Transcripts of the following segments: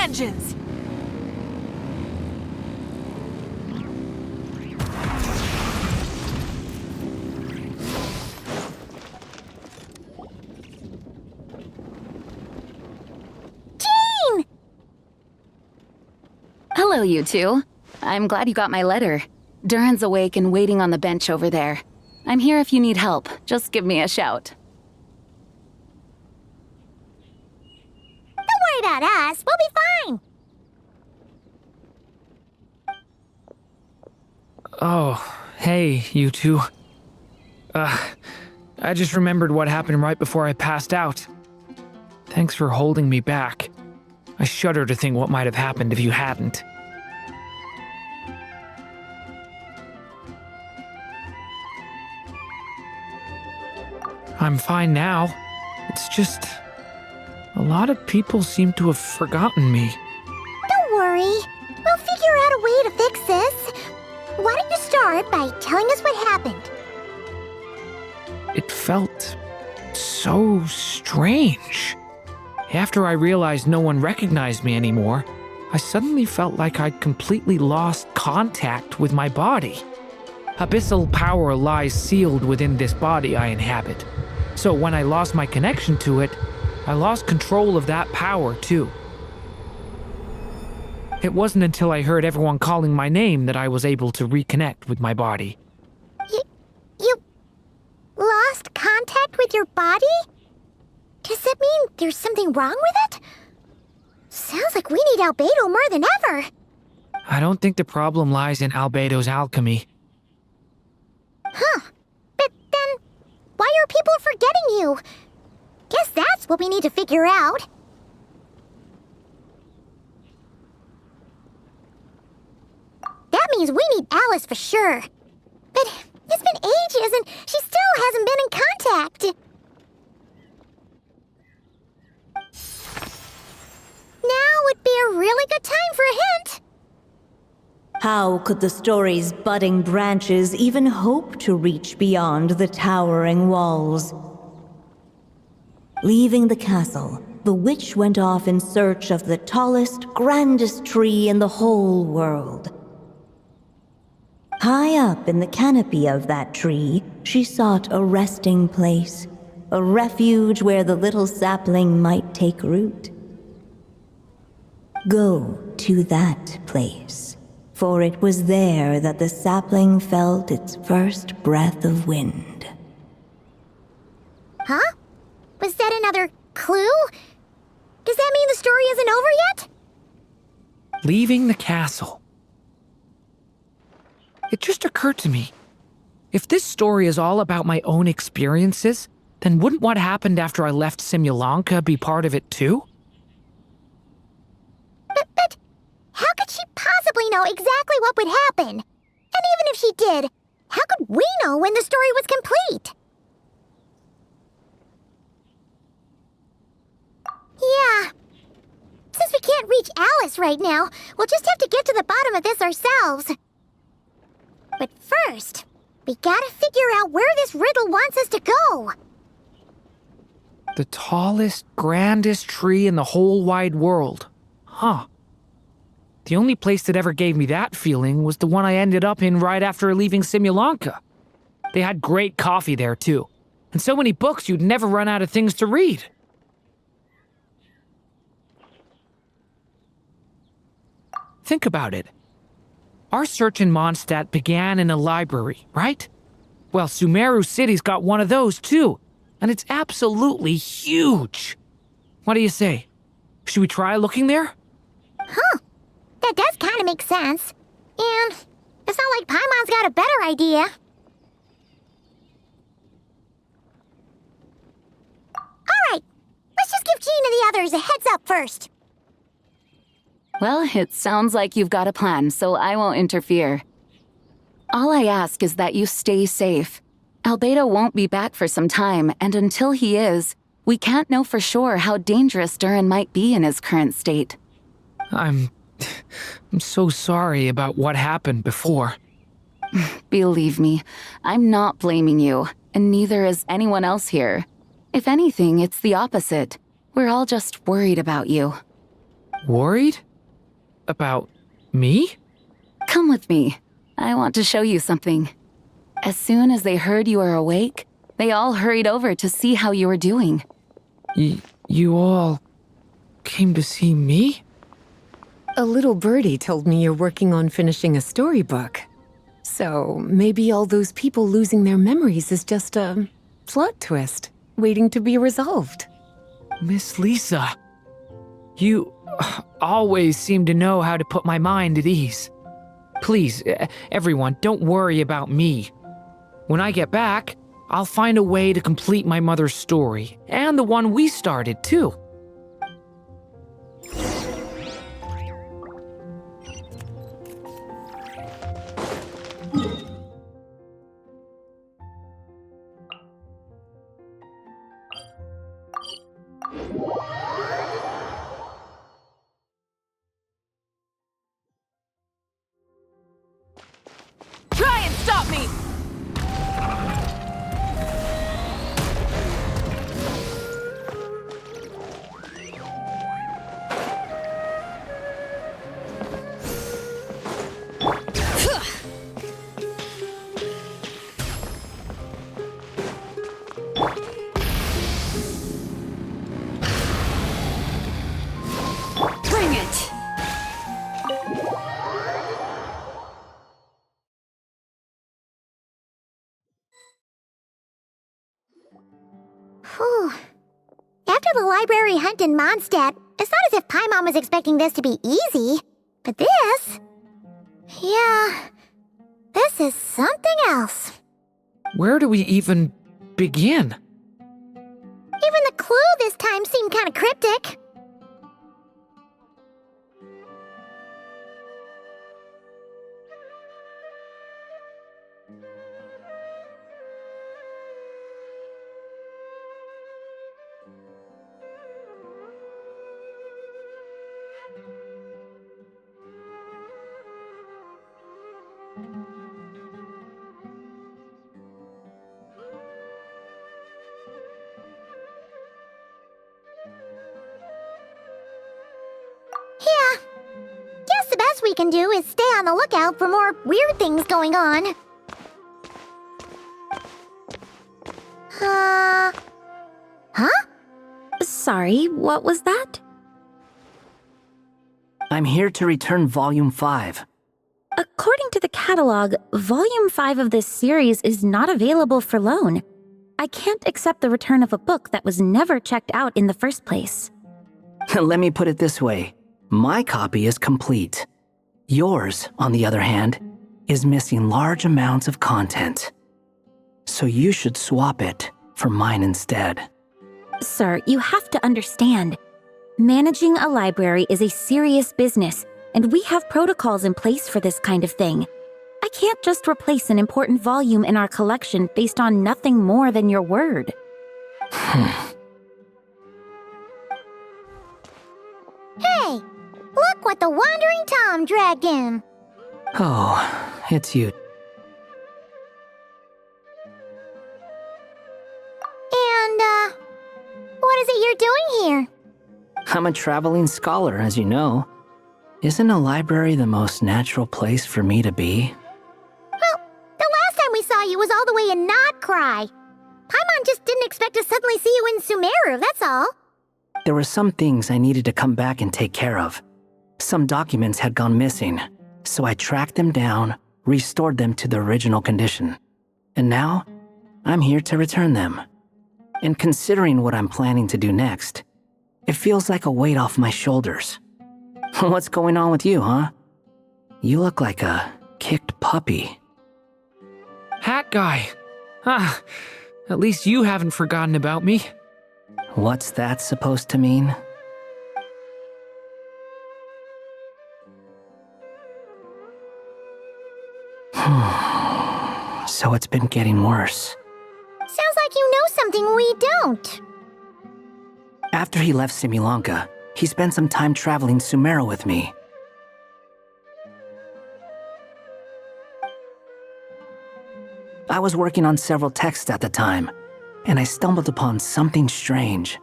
engines! Hello, you two. I'm glad you got my letter. Durin's awake and waiting on the bench over there. I'm here if you need help. Just give me a shout. Don't worry about us. We'll be fine. Oh, hey, you two. I just remembered what happened right before I passed out. Thanks for holding me back. I shudder to think what might have happened if you hadn't. I'm fine now. It's just... a lot of people seem to have forgotten me. Don't worry. We'll figure out a way to fix this. Why don't you start by telling us what happened? It felt so strange. After I realized no one recognized me anymore, I suddenly felt like I'd completely lost contact with my body. Abyssal power lies sealed within this body I inhabit. So when I lost my connection to it, I lost control of that power too. It wasn't until I heard everyone calling my name that I was able to reconnect with my body. You lost contact with your body? Does that mean there's something wrong with it? Sounds like we need Albedo more than ever. I don't think the problem lies in Albedo's alchemy. Huh. But then, why are people forgetting you? Guess that's what we need to figure out. That means we need Alice for sure. But it's been ages and she still hasn't been in contact. Now would be a really good time for a hint. How could the story's budding branches even hope to reach beyond the towering walls? Leaving the castle, the witch went off in search of the tallest, grandest tree in the whole world. High up in the canopy of that tree, she sought a resting place, a refuge where the little sapling might take root. Go to that place, for it was there that the sapling felt its first breath of wind. Huh? Was that another clue? Does that mean the story isn't over yet? Leaving the castle. It just occurred to me. If this story is all about my own experiences, then wouldn't what happened after I left Simulanka be part of it too? But how could she possibly know exactly what would happen? And even if she did, how could we know when the story was complete? Yeah. Since we can't reach Alice right now, we'll just have to get to the bottom of this ourselves. But first, we gotta figure out where this riddle wants us to go. The tallest, grandest tree in the whole wide world. Huh. The only place that ever gave me that feeling was the one I ended up in right after leaving Simulanka. They had great coffee there, too. And so many books you'd never run out of things to read. Think about it. Our search in Mondstadt began in a library, right? Well, Sumeru City's got one of those, too. And it's absolutely huge. What do you say? Should we try looking there? Huh. That does kind of make sense. And it's not like Paimon's got a better idea. Alright, let's just give Jean and the others a heads up first. Well, it sounds like you've got a plan, so I won't interfere. All I ask is that you stay safe. Albedo won't be back for some time, and until he is, we can't know for sure how dangerous Durin might be in his current state. I'm so sorry about what happened before. Believe me, I'm not blaming you, and neither is anyone else here. If anything, it's the opposite. We're all just worried about you. Worried? About me? Come with me. I want to show you something. As soon as they heard you were awake, they all hurried over to see how you were doing. You all came to see me? A little birdie told me you're working on finishing a storybook. So maybe all those people losing their memories is just a plot twist waiting to be resolved. Miss Lisa, you always seem to know how to put my mind at ease. Please, everyone, don't worry about me. When I get back, I'll find a way to complete my mother's story, and the one we started, too. Try and stop me! Bring it! Whew. After the library hunt in Mondstadt, it's not as if Paimon was expecting this to be easy. But this... yeah... this is something else. Where do we even begin? Even the clue this time seemed kind of cryptic. Yeah. Guess the best we can do is stay on the lookout for more weird things going on. Huh? Sorry, what was that? I'm here to return Volume 5. According to the catalog, Volume 5 of this series is not available for loan. I can't accept the return of a book that was never checked out in the first place. Let me put it this way. My copy is complete. Yours, on the other hand, is missing large amounts of content. So you should swap it for mine instead. Sir, you have to understand. Managing a library is a serious business, and we have protocols in place for this kind of thing. I can't just replace an important volume in our collection based on nothing more than your word. Hey, look what the Wandering Tom dragged in. Oh, it's you. And, what is it you're doing here? I'm a traveling scholar, as you know. Isn't a library the most natural place for me to be? Well, the last time we saw you was all the way in Notcry. Paimon just didn't expect to suddenly see you in Sumeru, that's all. There were some things I needed to come back and take care of. Some documents had gone missing, so I tracked them down, restored them to the original condition. And now, I'm here to return them. And considering what I'm planning to do next, it feels like a weight off my shoulders. What's going on with you, huh? You look like a kicked puppy. Hat guy. At least you haven't forgotten about me. What's that supposed to mean? So it's been getting worse. Sounds like you know something we don't. After he left Simulanka, he spent some time traveling Sumeru with me. I was working on several texts at the time, and I stumbled upon something strange.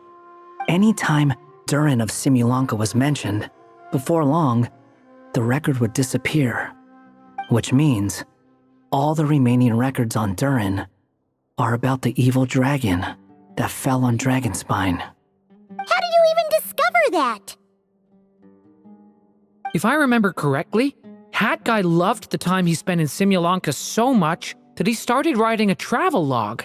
Anytime Durin of Simulanka was mentioned, Before long, the record would disappear, which means all the remaining records on Durin are about the evil dragon that fell on Dragonspine. How did you even discover that? If I remember correctly, Hat Guy loved the time he spent in Simulanka so much that he started writing a travel log.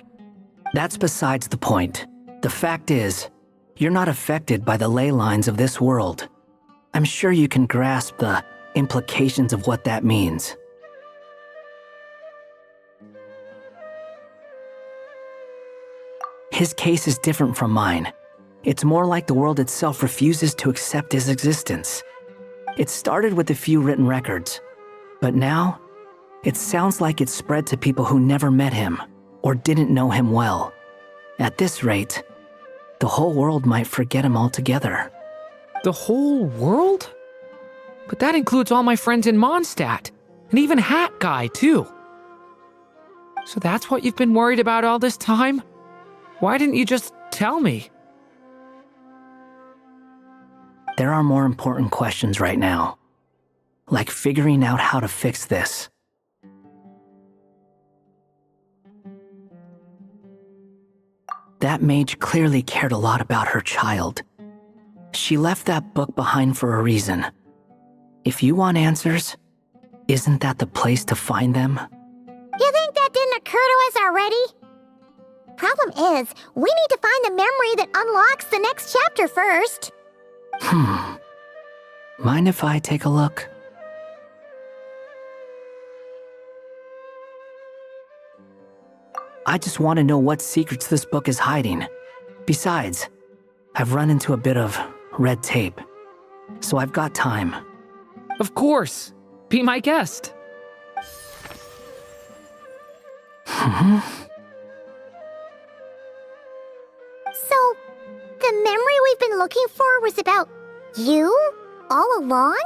That's besides the point. The fact is, you're not affected by the ley lines of this world. I'm sure you can grasp the implications of what that means. His case is different from mine. It's more like the world itself refuses to accept his existence. It started with a few written records, but now it sounds like it's spread to people who never met him or didn't know him well. At this rate, the whole world might forget him altogether. The whole world? But that includes all my friends in Mondstadt, and even Hat Guy, too. So that's what you've been worried about all this time? Why didn't you just tell me? There are more important questions right now, like figuring out how to fix this. That mage clearly cared a lot about her child. She left that book behind for a reason. If you want answers, isn't that the place to find them? You think that didn't occur to us already? Problem is, we need to find the memory that unlocks the next chapter first. Mind if I take a look? I just want to know what secrets this book is hiding. Besides, I've run into a bit of red tape, so I've got time. Of course. Be my guest. So, the memory we've been looking for was about you all along?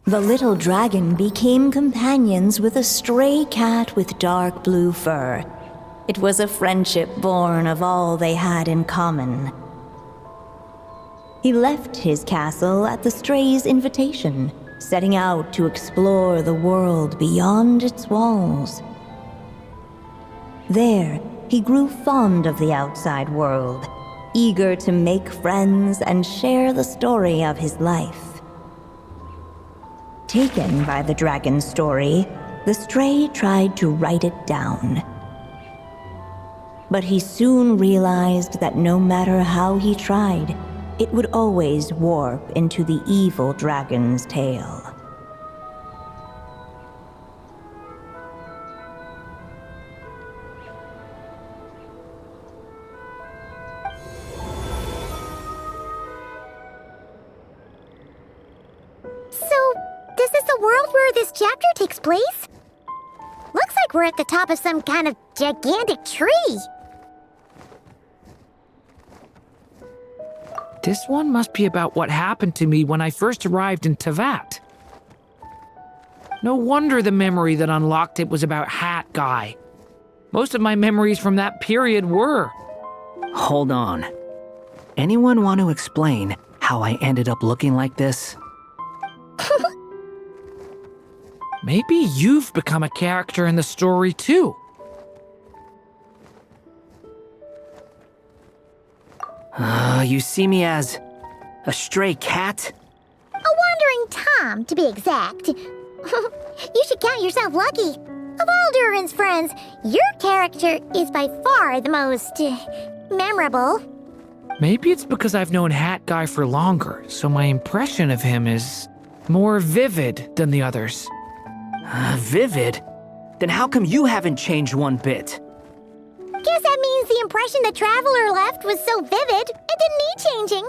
The little dragon became companions with a stray cat with dark blue fur. It was a friendship born of all they had in common. He left his castle at the stray's invitation, setting out to explore the world beyond its walls. There, he grew fond of the outside world, eager to make friends and share the story of his life. Taken by the dragon's story, the stray tried to write it down. But he soon realized that no matter how he tried, it would always warp into the evil dragon's tale. This is the world where this chapter takes place? Looks like we're at the top of some kind of gigantic tree. This one must be about what happened to me when I first arrived in Tevat. No wonder the memory that unlocked it was about Hat Guy. Most of my memories from that period were. Hold on. Anyone want to explain how I ended up looking like this? Maybe you've become a character in the story too. You see me as a stray cat? A wandering Tom, to be exact. You should count yourself lucky. Of all Durin's friends, your character is by far the most memorable. Maybe it's because I've known Hat Guy for longer, so my impression of him is more vivid than the others. Vivid? Then how come you haven't changed one bit? Guess that means the impression the Traveler left was so vivid, it didn't need changing.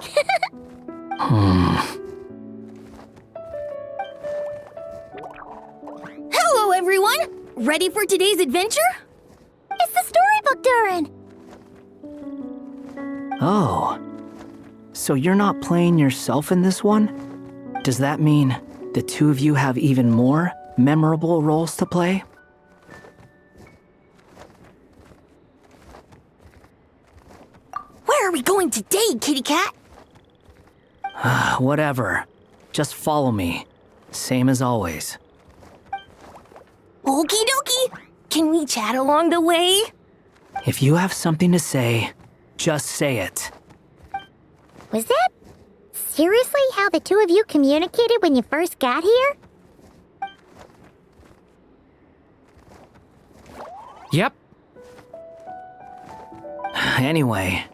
Hello, everyone! Ready for today's adventure? It's the storybook, Durin! Oh. So you're not playing yourself in this one? Does that mean the two of you have even more memorable roles to play? are we going today, kitty cat? Whatever. Just follow me. Same as always. Okie dokie. Can we chat along the way? If you have something to say, just say it. Was that seriously how the two of you communicated when you first got here? Yep. Anyway,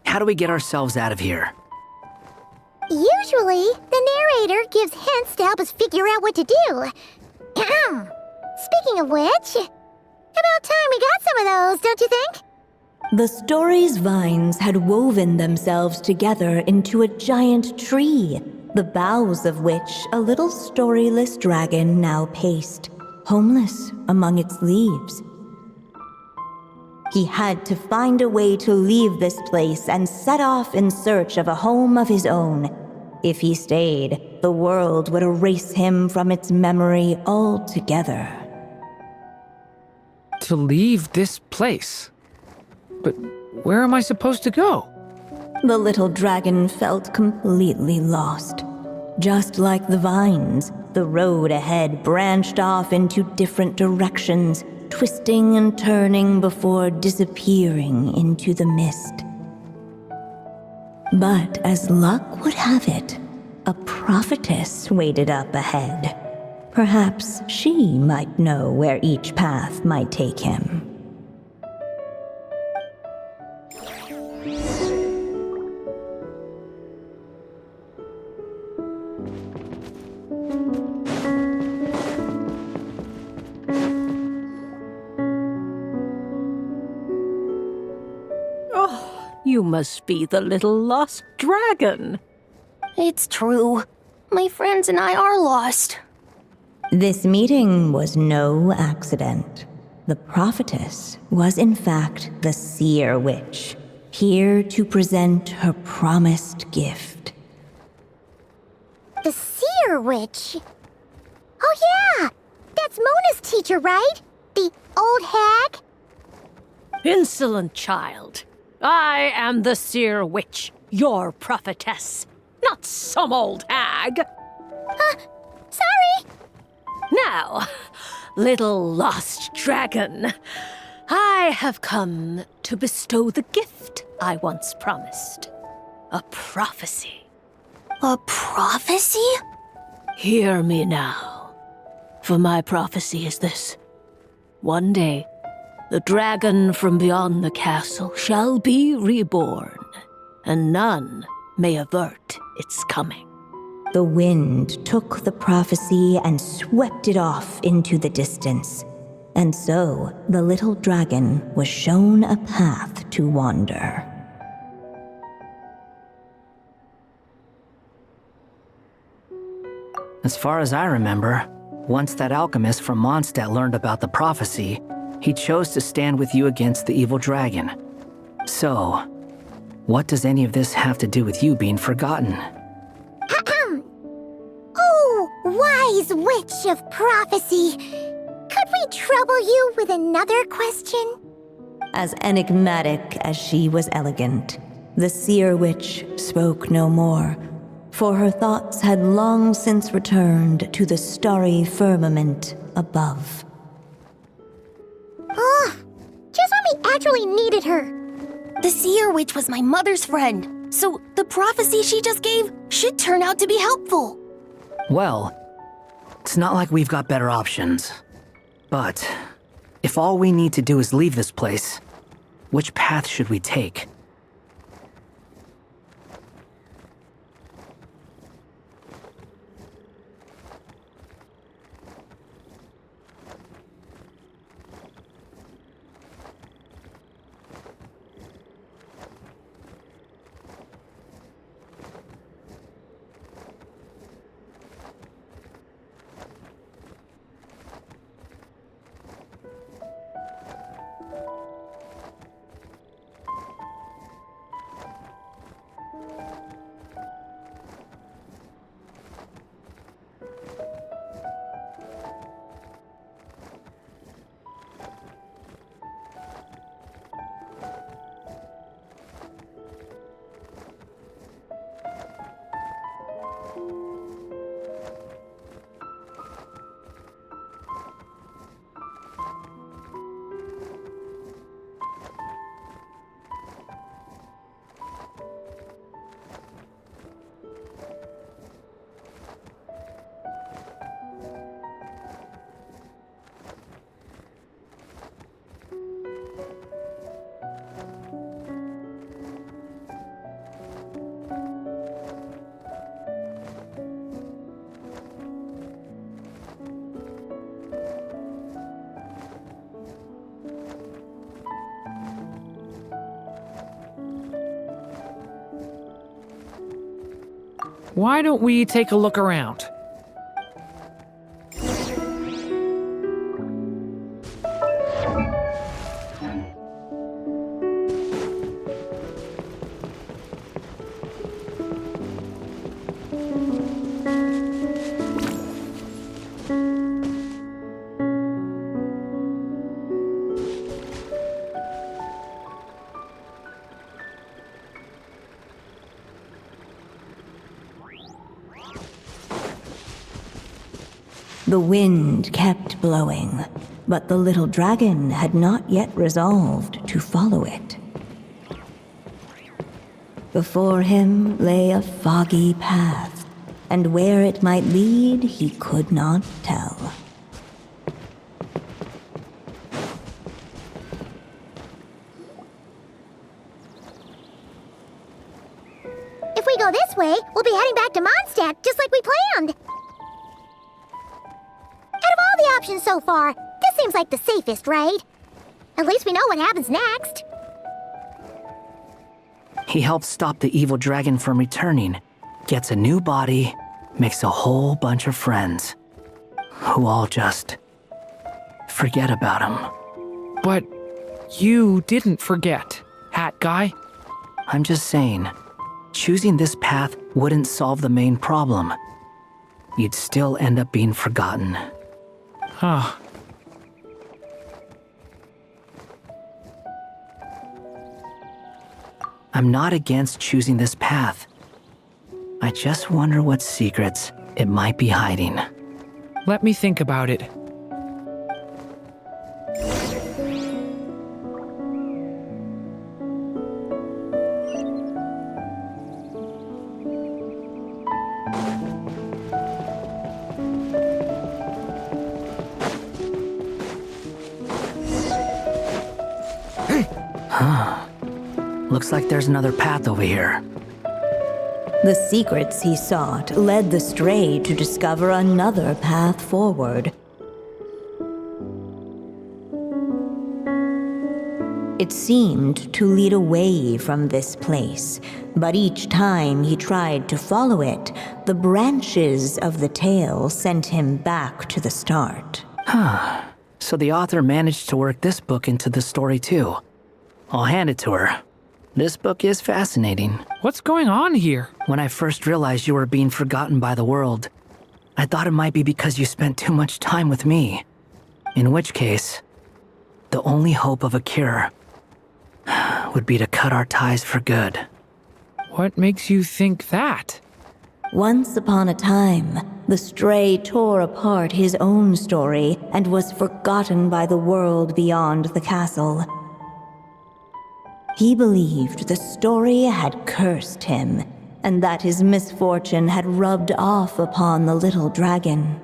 how do we get ourselves out of here? Usually, the narrator gives hints to help us figure out what to do. Speaking of which, about time we got some of those, don't you think? The story's vines had woven themselves together into a giant tree, the boughs of which a little storyless dragon now paced, homeless among its leaves. He had to find a way to leave this place and set off in search of a home of his own. If he stayed, the world would erase him from its memory altogether. To leave this place. But where am I supposed to go? The little dragon felt completely lost. Just like the vines, the road ahead branched off into different directions, twisting and turning before disappearing into the mist. But as luck would have it, a prophetess waited up ahead. Perhaps she might know where each path might take him. You must be the little lost dragon. It's true. My friends and I are lost. This meeting was no accident. The prophetess was in fact the seer witch, here to present her promised gift. The seer witch? Oh yeah! That's Mona's teacher, right? The old hag? Insolent child. I am the seer witch, your prophetess, not some old hag. Sorry! Now, little lost dragon, I have come to bestow the gift I once promised. A prophecy. A prophecy? Hear me now, for my prophecy is this. One day, the dragon from beyond the castle shall be reborn, and none may avert its coming. The wind took the prophecy and swept it off into the distance. And so, the little dragon was shown a path to wander. As far as I remember, once that alchemist from Mondstadt learned about the prophecy, he chose to stand with you against the evil dragon. So, what does any of this have to do with you being forgotten? Oh, wise witch of prophecy! Could we trouble you with another question? As enigmatic as she was elegant, the seer witch spoke no more, for her thoughts had long since returned to the starry firmament above. Just when we actually needed her. The seer witch was my mother's friend, so the prophecy she just gave should turn out to be helpful. Well, it's not like we've got better options. But if all we need to do is leave this place, which path should we take? Why don't we take a look around? The wind kept blowing, but the little dragon had not yet resolved to follow it. Before him lay a foggy path, and where it might lead he could not tell. If we go this way, we'll be heading back to Mondstadt, just like we planned. Out of all the options so far, this seems like the safest, right? At least we know what happens next. He helps stop the evil dragon from returning, gets a new body, makes a whole bunch of friends, who all just forget about him. But you didn't forget, Hat Guy. I'm just saying, choosing this path wouldn't solve the main problem. You'd still end up being forgotten. Huh. I'm not against choosing this path. I just wonder what secrets it might be hiding. Let me think about it. Looks like there's another path over here. The secrets he sought led the stray to discover another path forward. It seemed to lead away from this place, but each time he tried to follow it, the branches of the tail sent him back to the start. So the author managed to work this book into the story too. I'll hand it to her. This book is fascinating. What's going on here? When I first realized you were being forgotten by the world, I thought it might be because you spent too much time with me. In which case, the only hope of a cure would be to cut our ties for good. What makes you think that? Once upon a time, the stray tore apart his own story and was forgotten by the world beyond the castle. He believed the story had cursed him, and that his misfortune had rubbed off upon the little dragon.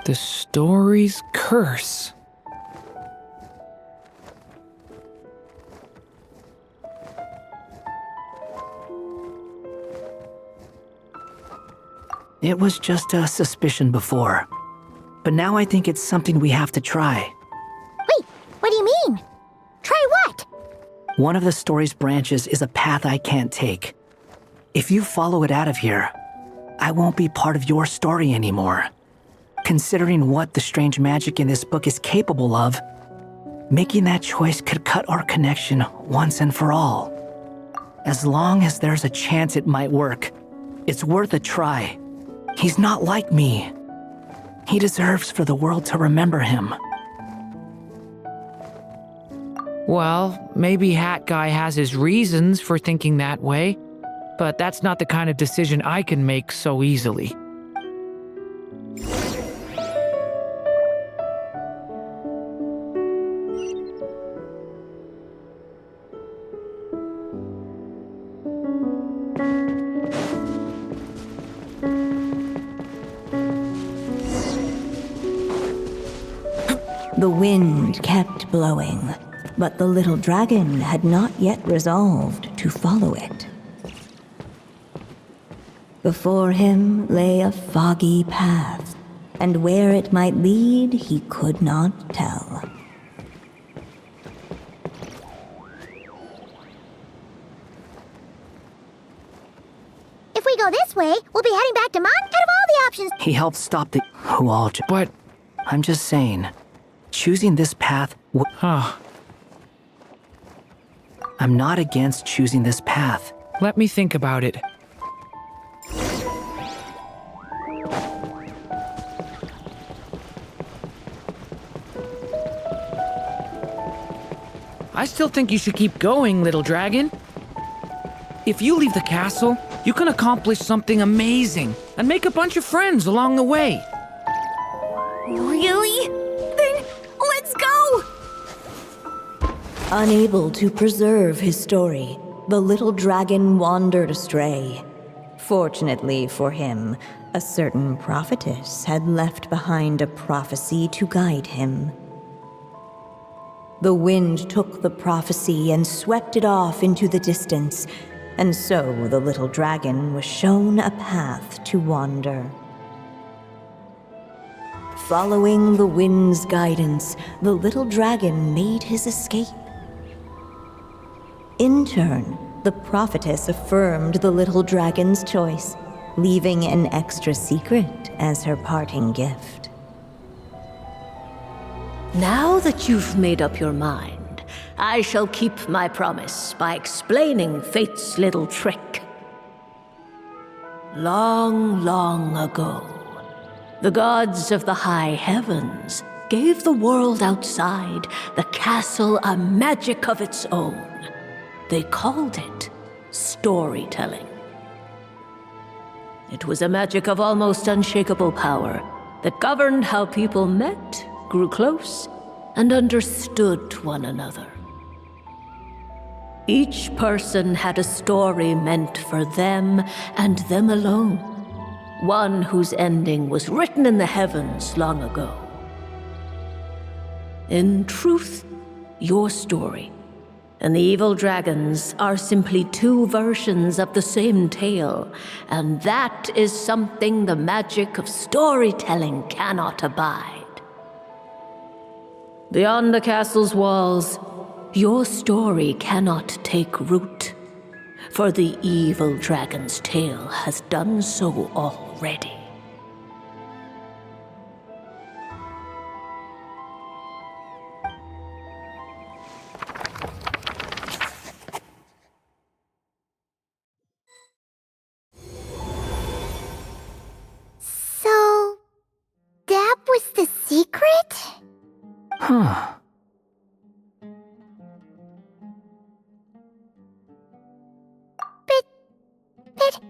The story's curse. It was just a suspicion before, but now I think it's something we have to try. Wait, what do you mean? Try what? One of the story's branches is a path I can't take. If you follow it out of here, I won't be part of your story anymore. Considering what the strange magic in this book is capable of, making that choice could cut our connection once and for all. As long as there's a chance it might work, it's worth a try. He's not like me. He deserves for the world to remember him. Well, maybe Hat Guy has his reasons for thinking that way, but that's not the kind of decision I can make so easily. The wind kept blowing, but the little dragon had not yet resolved to follow it. Before him lay a foggy path, and where it might lead he could not tell. If this way, we'll be heading back to Mont out of all the options. He helped stop the Hualj. But, I'm just saying, choosing this path I'm not against choosing this path. let me think about it. I still think you should keep going, little dragon. If you leave the castle, you can accomplish something amazing and make a bunch of friends along the way. Really? Then let's go! Unable to preserve his story, the little dragon wandered astray. Fortunately for him, a certain prophetess had left behind a prophecy to guide him. The wind took the prophecy and swept it off into the distance, and so the little dragon was shown a path to wander. Following the wind's guidance, the little dragon made his escape. In turn, the prophetess affirmed the little dragon's choice, leaving an extra secret as her parting gift. Now that you've made up your mind, I shall keep my promise by explaining fate's little trick. Long, long ago, the gods of the high heavens gave the world outside the castle a magic of its own. They called it storytelling. It was a magic of almost unshakable power that governed how people met, grew close, and understood one another. Each person had a story meant for them and them alone, one whose ending was written in the heavens long ago. In truth, your story and the evil dragons are simply two versions of the same tale, and that is something the magic of storytelling cannot abide. Beyond the castle's walls, your story cannot take root, for the evil dragon's tale has done so already. So, that was the secret? Huh. But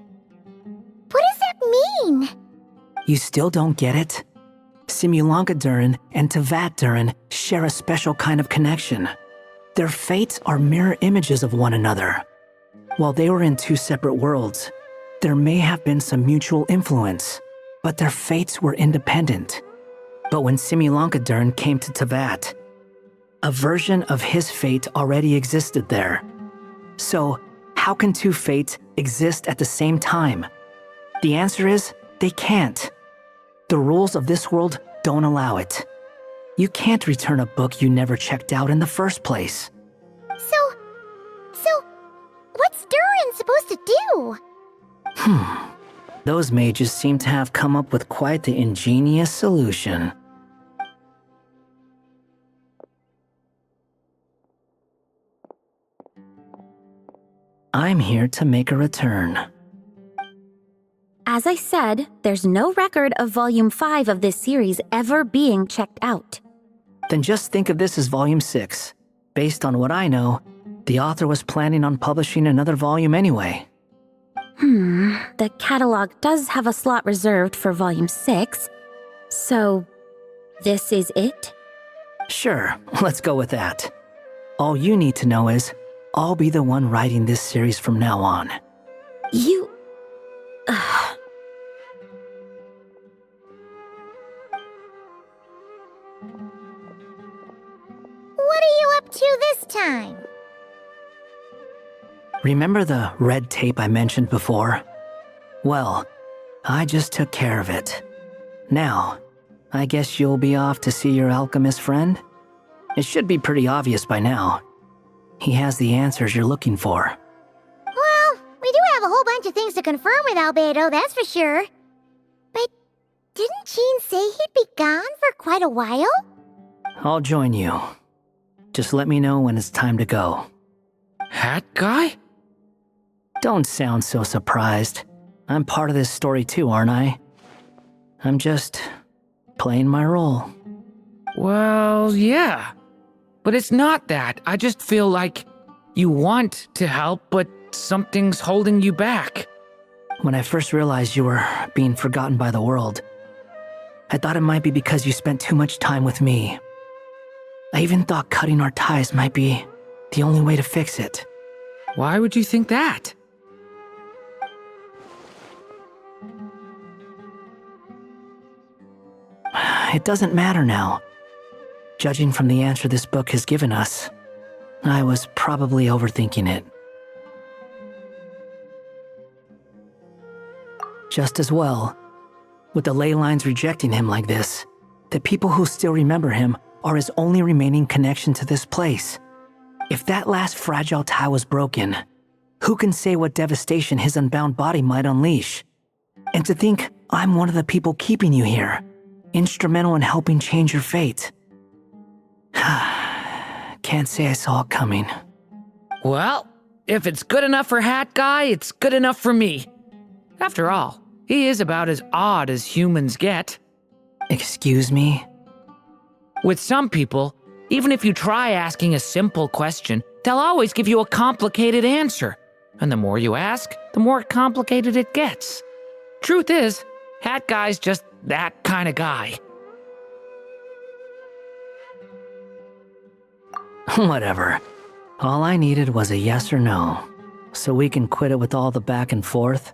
what does that mean? You still don't get it? Simulanka Durin and Tevat Durin share a special kind of connection. Their fates are mirror images of one another. While they were in two separate worlds, there may have been some mutual influence, but their fates were independent. But when Simulanka Durin came to Tevat, a version of his fate already existed there. So, how can two fates exist at the same time? The answer is, they can't. The rules of this world don't allow it. You can't return a book you never checked out in the first place. So, what's Durin supposed to do? Those mages seem to have come up with quite the ingenious solution. I'm here to make a return. As I said, there's no record of Volume 5 of this series ever being checked out. Then just think of this as Volume 6. Based on what I know, the author was planning on publishing another volume anyway. The catalog does have a slot reserved for Volume 6. So, this is it? Sure, let's go with that. All you need to know is, I'll be the one writing this series from now on. You... What are you up to this time? Remember the red tape I mentioned before? Well, I just took care of it. Now, I guess you'll be off to see your alchemist friend? It should be pretty obvious by now. He has the answers you're looking for. Well, we do have a whole bunch bunch of things to confirm with Albedo, that's for sure. But didn't Gene say he'd be gone for quite a while? I'll join you. Just let me know when it's time to go. Hat guy? Don't sound so surprised. I'm part of this story too, aren't I? I'm just playing my role. Well, yeah. But it's not that. I just feel like you want to help, but something's holding you back. When I first realized you were being forgotten by the world, I thought it might be because you spent too much time with me. I even thought cutting our ties might be the only way to fix it. Why would you think that? It doesn't matter now. Judging from the answer this book has given us, I was probably overthinking it. Just as well, with the ley lines rejecting him like this, the people who still remember him are his only remaining connection to this place. If that last fragile tie was broken, who can say what devastation his unbound body might unleash? And to think I'm one of the people keeping you here, instrumental in helping change your fate. Can't say I saw it coming. Well, if it's good enough for Hat Guy, it's good enough for me. After all, he is about as odd as humans get. Excuse me? With some people, even if you try asking a simple question, they'll always give you a complicated answer. And the more you ask, the more complicated it gets. Truth is, Hat Guy's just that kind of guy. Whatever. All I needed was a yes or no, so we can quit it with all the back and forth.